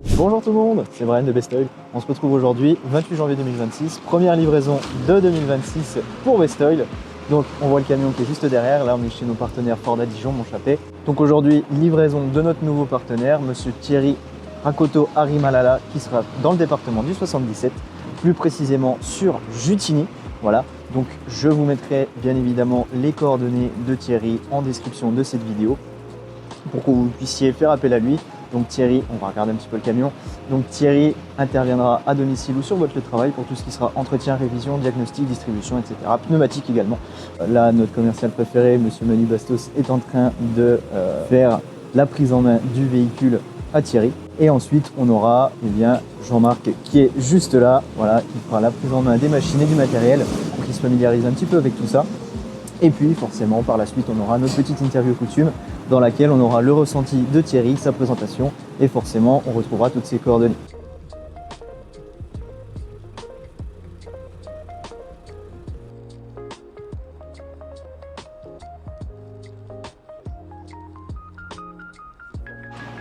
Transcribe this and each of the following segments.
Bonjour tout le monde, c'est Brian de Best Oil. On se retrouve aujourd'hui, 28 janvier 2026, première livraison de 2026 pour Best Oil. Donc on voit le camion qui est juste derrière, là on est chez nos partenaires Ford à Dijon, Montchappet. Donc aujourd'hui, livraison de notre nouveau partenaire, monsieur Thierry Rakoto Harimalala, qui sera dans le département du 77, plus précisément sur Jutigny. Voilà, donc je vous mettrai bien évidemment les coordonnées de Thierry en description de cette vidéo pour que vous puissiez faire appel à lui. Donc Thierry, on va regarder un petit peu le camion. Donc Thierry interviendra à domicile ou sur votre lieu de travail pour tout ce qui sera entretien, révision, diagnostic, distribution, etc. Pneumatique également. Là, notre commercial préféré, monsieur Manu Bastos, est en train de faire la prise en main du véhicule à Thierry. Et ensuite, on aura Jean-Marc qui est juste là, voilà, qui fera la prise en main des machines et du matériel pour qu'il se familiarise un petit peu avec tout ça. Et puis forcément, par la suite, on aura notre petite interview coutume dans laquelle on aura le ressenti de Thierry, sa présentation, et forcément, on retrouvera toutes ses coordonnées.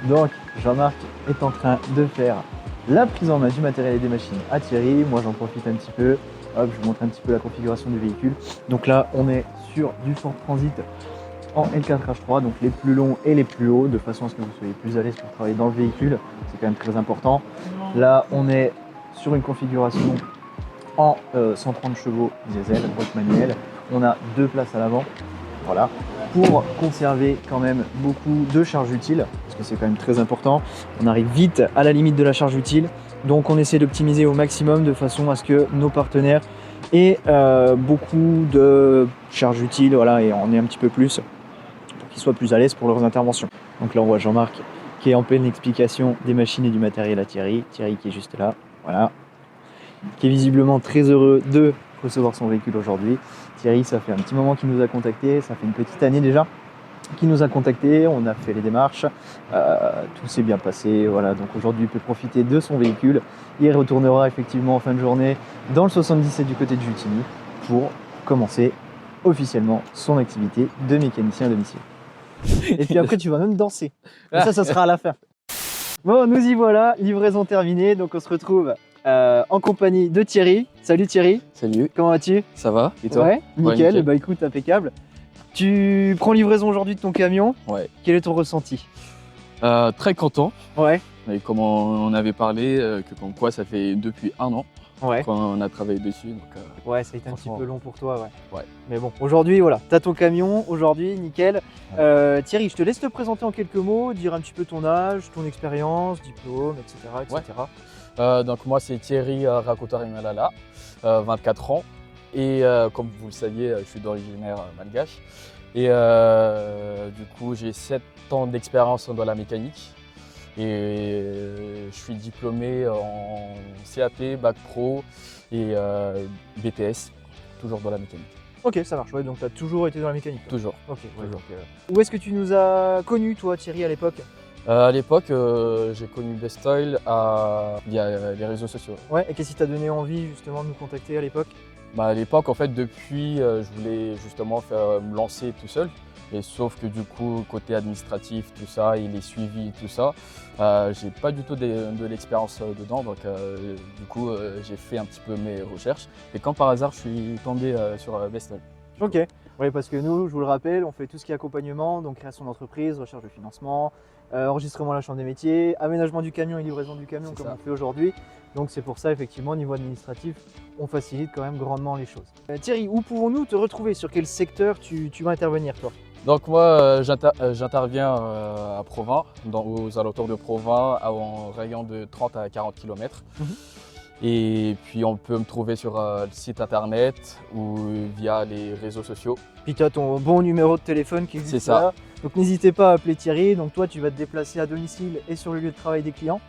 Donc, Jean-Marc est en train de faire la prise en main du matériel et des machines à Thierry. Moi, j'en profite un petit peu. Hop, je vous montre un petit peu la configuration du véhicule. Donc là, on est sur du Ford Transit en L4H3, donc les plus longs et les plus hauts, de façon à ce que vous soyez plus à l'aise pour travailler dans le véhicule. C'est quand même très important. Là, on est sur une configuration en 130 chevaux diesel, boîte manuelle. On a 2 places à l'avant. Voilà, pour conserver quand même beaucoup de charge utile, parce que c'est quand même très important. On arrive vite à la limite de la charge utile, donc on essaie d'optimiser au maximum de façon à ce que nos partenaires aient beaucoup de charge utile, voilà, et on est un petit peu plus pour qu'ils soient plus à l'aise pour leurs interventions. Donc là on voit Jean-Marc qui est en pleine explication des machines et du matériel à Thierry. Thierry qui est juste là, voilà, qui est visiblement très heureux de recevoir son véhicule aujourd'hui. Thierry, ça fait un petit moment qu'il nous a contacté, ça fait une petite année déjà qu'il nous a contacté, on a fait les démarches, tout s'est bien passé, voilà, donc aujourd'hui il peut profiter de son véhicule. Il retournera effectivement en fin de journée dans le 77 du côté de Jutigny pour commencer officiellement son activité de mécanicien à domicile. Et puis après tu vas même danser, mais ça sera à la fin. Bon, nous y voilà, livraison terminée, donc on se retrouve en compagnie de Thierry. Salut Thierry. Salut. Comment vas-tu? Ça va? Et toi? Ouais, nickel. Nickel. Bah écoute, impeccable. Tu prends livraison aujourd'hui de ton camion. Ouais. Quel est ton ressenti? Très content. Ouais. Et comme on avait parlé, que comme quoi ça fait depuis 1 an Ouais. qu'on a travaillé dessus. Donc, Ouais, ça a été un petit peu long pour toi, ouais. Ouais. Mais bon, aujourd'hui, voilà, t'as ton camion, aujourd'hui, nickel. Thierry, je te laisse te présenter en quelques mots, dire un petit peu ton âge, ton expérience, diplôme, etc. donc moi c'est Thierry Rakoto Harimalala, 24 ans. Et comme vous le saviez, je suis d'origine malgache. Et du coup j'ai 7 ans d'expérience dans la mécanique. Et je suis diplômé en CAP, Bac Pro et BTS, toujours dans la mécanique. Ok, ça marche, ouais, donc tu as toujours été dans la mécanique. Toi. Toujours. Ok, ouais, Toujours. donc, où est-ce que tu nous as connus, toi, Thierry, à l'époque? À l'époque, j'ai connu Best Oil via les réseaux sociaux. Ouais, et qu'est-ce qui t'a donné envie justement de nous contacter à l'époque? À l'époque, en fait, depuis, je voulais justement me lancer tout seul. Et sauf que du coup, côté administratif, tout ça, et les suivis, tout ça, j'ai pas du tout de l'expérience dedans. Donc du coup, j'ai fait un petit peu mes recherches. Et quand par hasard, je suis tombé sur Best Oil. Ok, oui, parce que nous, je vous le rappelle, on fait tout ce qui est accompagnement, donc création d'entreprise, recherche de financement, enregistrement à la chambre des métiers, aménagement du camion et livraison du camion comme on fait aujourd'hui. Donc c'est pour ça, effectivement, au niveau administratif, on facilite quand même grandement les choses. Thierry, où pouvons-nous te retrouver? Sur quel secteur tu vas intervenir, toi? Donc moi, j'interviens à Provins, aux alentours de Provins, en rayon de 30 à 40 km. Et puis on peut me trouver sur le site internet ou via les réseaux sociaux. Puis tu as ton bon numéro de téléphone qui existe C'est ça. là. Donc n'hésitez pas à appeler Thierry. Donc toi tu vas te déplacer à domicile et sur le lieu de travail des clients.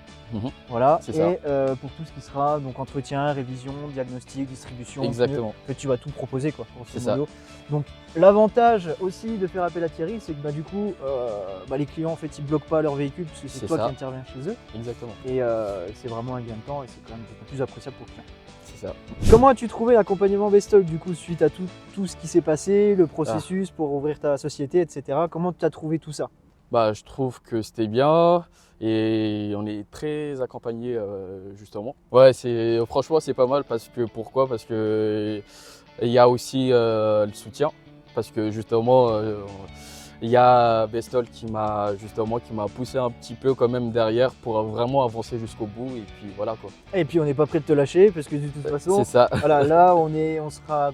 Voilà. C'est ça. Et pour tout ce qui sera donc entretien, révision, diagnostic, distribution, Exactement. que tu vas tout proposer quoi. C'est ça. Donc l'avantage aussi de faire appel à Thierry, c'est que du coup les clients en fait ils bloquent pas leur véhicule puisque c'est toi qui interviens chez eux. Exactement. Et c'est vraiment un gain de temps et c'est quand même beaucoup plus appréciable pour le client. C'est ça. Comment as-tu trouvé l'accompagnement Best Oil du coup suite à tout ce qui s'est passé, le processus pour ouvrir ta société, etc. Comment tu as trouvé tout ça? Bah, je trouve que c'était bien et on est très accompagné justement. Ouais, franchement c'est pas mal pourquoi? Parce que il y a aussi le soutien parce que justement il y a Bestol qui m'a poussé un petit peu quand même derrière pour vraiment avancer jusqu'au bout et puis voilà quoi. Et puis on n'est pas prêt de te lâcher parce que de toute façon, C'est ça. voilà, là on sera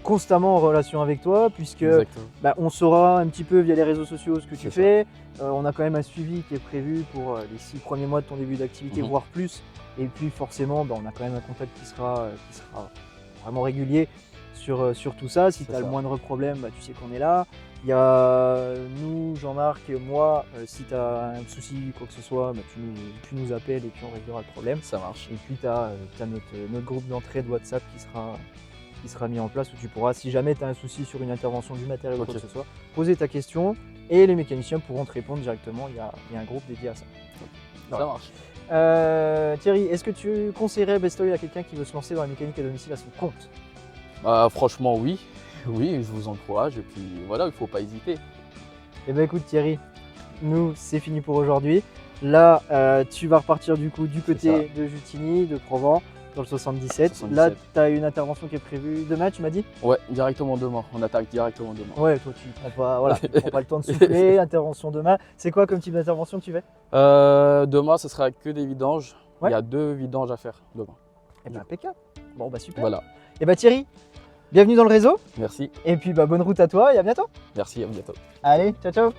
constamment en relation avec toi puisque Exactement. on saura un petit peu via les réseaux sociaux ce que tu C'est ça. fais. On a quand même un suivi qui est prévu pour les 6 premiers mois de ton début d'activité, Mhm. voire plus. Et puis forcément, on a quand même un contact qui sera vraiment régulier sur tout ça. Si C'est tu as le ça. moindre problème, tu sais qu'on est là. Il y a nous, Jean-Marc, moi, si tu as un souci, quoi que ce soit, tu nous appelles et puis on réglera le problème. Ça marche. Et puis tu as, notre groupe d'entraide WhatsApp qui sera mis en place où tu pourras, si jamais tu as un souci sur une intervention du matériel ou quoi Ok. que ce soit, poser ta question et les mécaniciens pourront te répondre directement. Il y a un groupe dédié à ça. Ça marche. Thierry, est-ce que tu conseillerais Bestoil à quelqu'un qui veut se lancer dans la mécanique à domicile à son compte? Bah, franchement oui. Oui, je vous encourage et puis voilà, il faut pas hésiter. Eh bien écoute Thierry, nous c'est fini pour aujourd'hui. Là, tu vas repartir du coup du côté de Jutigny, de Provence, dans le 77. 77. Là, tu as une intervention qui est prévue demain, tu m'as dit? Ouais, directement demain. On attaque directement demain. Ouais, toi tu prends pas, voilà, tu prends pas le temps de souffler, intervention demain. C'est quoi comme type d'intervention que tu fais? Demain, ce sera que des vidanges. Ouais. Il y a 2 vidanges à faire demain. Eh ben impeccable. Bon bah super. Voilà. Eh ben Thierry, bienvenue dans le réseau. Merci. Et puis bonne route à toi et à bientôt. Merci, à bientôt. Allez, ciao ciao.